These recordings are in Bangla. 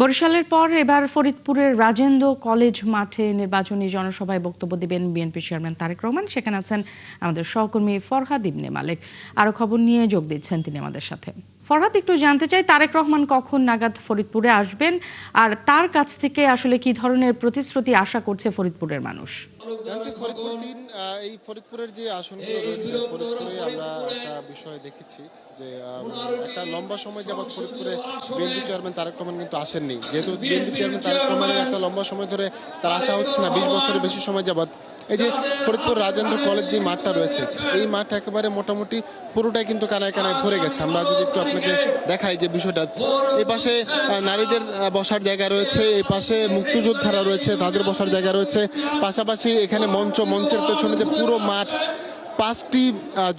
বরিশালের পর এবার ফরিদপুরের রাজেন্দ্র কলেজ মাঠে নির্বাচনী জনসভায় বক্তব্য দিবেন বিএনপি চেয়ারম্যান তারেক রহমান। সেখানে আছেন আমাদের সহকর্মী ফরহাদ ইবনে মালিক। আরো খবর নিয়ে যোগ দিচ্ছেন তিনি আমাদের সাথে। ফরহাদ, একটু জানতে চাই তারেক রহমান কখন নাগাদ ফরিদপুরে আসবেন আর তার কাছ থেকে আসলে কি ধরনের প্রতিশ্রুতি আশা করছে ফরিদপুরের মানুষ? এই ফরিদপুরের যে আসনগুলো রয়েছে, ফরিদপুরে আমরা একটা বিষয় দেখেছি যে একটা লম্বা সময় যাবৎ ফরিদপুরে বিএনপি চেয়ারম্যান তারেক রহমান কিন্তু আসেননি। যেহেতু বিএনপি চেয়ারম্যান তারেক রহমানের একটা লম্বা সময় ধরে তার আসা হচ্ছে না, 20 বছরের বেশি সময় যাবৎ। এই যে ফরিদপুর রাজেন্দ্র কলেজ যে মাঠটা রয়েছে, এই মাঠ একেবারে মোটামুটি পুরোটাই কিন্তু কানায় কানায় ভরে গেছে। আমরা যদি একটু আপনাকে দেখাই যে বিষয়টা, এই পাশে নারীদের বসার জায়গা রয়েছে, এই পাশে মুক্তিযোদ্ধারা রয়েছে, তাদের বসার জায়গা রয়েছে, পাশাপাশি এখানে মঞ্চের পেছনে যে পুরো মাঠ, 5টি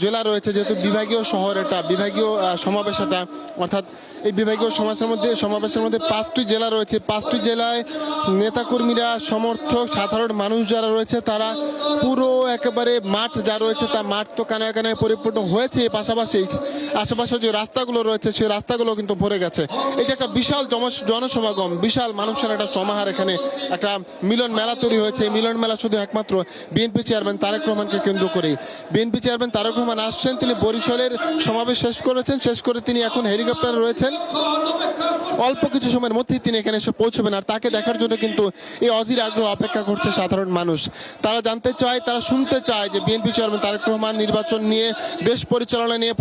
জেলা রয়েছে, যেহেতু বিভাগীয় শহর, এটা বিভাগীয় সমাবেশ, এটা অর্থাৎ এই বিভাগীয় সমাবেশের মধ্যে 5টি জেলা রয়েছে। 5টি জেলায় নেতাকর্মীরা, সমর্থক, সাধারণ মানুষ যারা রয়েছে, তারা পুরো একেবারে মাঠ যা রয়েছে তা মাঠ তো কানায় কানায় পরিপূর্ণ হয়েছে। পাশাপাশি আশেপাশে যে রাস্তাগুলো রয়েছে সেই রাস্তাগুলো কিন্তু ভরে গেছে। এই যে একটা বিশাল জনসমাগম, বিশাল মানুষের একটা সমাহার, এখানে একটা মিলন মেলা তৈরি হয়েছে। এই মিলন মেলা শুধু একমাত্র বিএনপি চেয়ারম্যান তারেক রহমানকে কেন্দ্র করেই। বিএনপি চেয়ারম্যান তারেক রহমান আসছেন, তিনি বরিশালের সমাবেশ শেষ করেছেন, শেষ করে তিনি এখন হেলিকপ্টারে রয়েছেন। অল্প কিছু সময়ের মধ্যেই তিনি এখানে এসে পৌঁছবেন। আর তাকে দেখার জন্য কিন্তু এই অধীর আগ্রহ অপেক্ষা করছে সাধারণ মানুষ। তারা জানতে চায়, তারা শুনতে চায় যে বিএনপি চেয়ারম্যান তারেক রহমান নির্বাচন নিয়ে, দেশ পরিচালনা নিয়ে,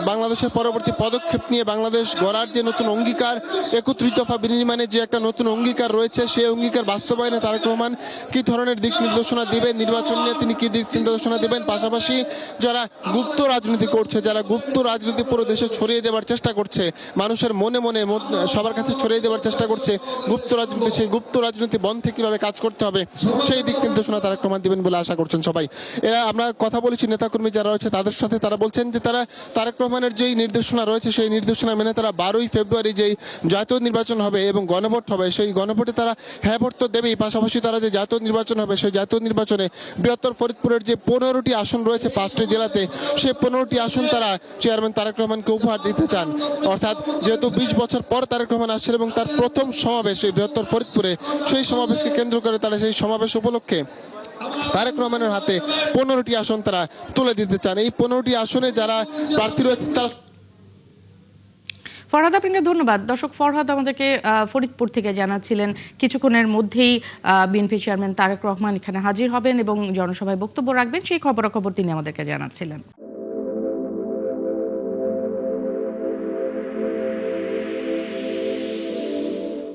বাংলাদেশের পরবর্তী পদক্ষেপ নিয়ে, বাংলাদেশ গড়ার যে নতুন অঙ্গীকার, 31 দফা বিনির্মাণে যে একটা নতুন অঙ্গীকার রয়েছে, সেই অঙ্গীকার বাস্তবায়নে তারেক রহমান কি ধরনের দিক নির্দেশনা দিবেন, নির্বাচন নিয়ে তিনি কি দিক নির্দেশনা দিবেন। পাশাপাশি যারা গুপ্ত রাজনীতি করছে, যারা গুপ্ত রাজনীতি পুরো দেশে ছড়িয়ে দেওয়ার চেষ্টা করছে, মানুষের মনে মনে সবার কাছে ছড়িয়ে দেওয়ার চেষ্টা করছে গুপ্ত রাজনীতি, সেই গুপ্ত রাজনীতি বন্ধে কিভাবে কাজ করতে হবে, সেই দিক নির্দেশনা তারেক রহমান দিবেন বলে আশা করছেন সবাই। এরা আমরা কথা বলেছি নেতাকর্মী যারা রয়েছে তাদের সাথে, তারা বলছেন যে তারা তারেক রহমানের যেই নির্দেশনা রয়েছে সেই নির্দেশনা মেনে তারা 12ই ফেব্রুয়ারি যেই জাতীয় নির্বাচন হবে এবং গণভোট হবে, সেই গণভোটে তারা হ্যাঁ ভোট তো দেবেই। পাশাপাশি তারা যে জাতীয় নির্বাচন হবে, সেই জাতীয় নির্বাচনে বৃহত্তর ফরিদপুরের যে 15টি আসন রয়েছে 5টি জেলাতে, সেই 15টি আসন তারা চেয়ারম্যান তারেক রহমানকে উপহার দিতে চান। অর্থাৎ যেহেতু 20 বছর পর তারেক রহমান আসছেন এবং তার প্রথম সমাবেশ এই বৃহত্তর ফরিদপুরে, সেই সমাবেশকে কেন্দ্র করে তারা সেই সমাবেশ উপলক্ষে তারেক রহমানের হাতে 15টি আসন তারা তুলে দিতে চান। এই 15টি আসনে যারা প্রার্থী রয়েছে তারা। ফরহাদ, আপনাকে ধন্যবাদ। দর্শক, ফরহাদ আমাদেরকে ফরিদপুর থেকে জানাচ্ছিলেন কিছুক্ষণের মধ্যেই বিএনপি চেয়ারম্যান তারেক রহমান এখানে হাজির হবেন এবং জনসভায় বক্তব্য রাখবেন, সেই খবরাখবর তিনি আমাদেরকে জানাচ্ছিলেন।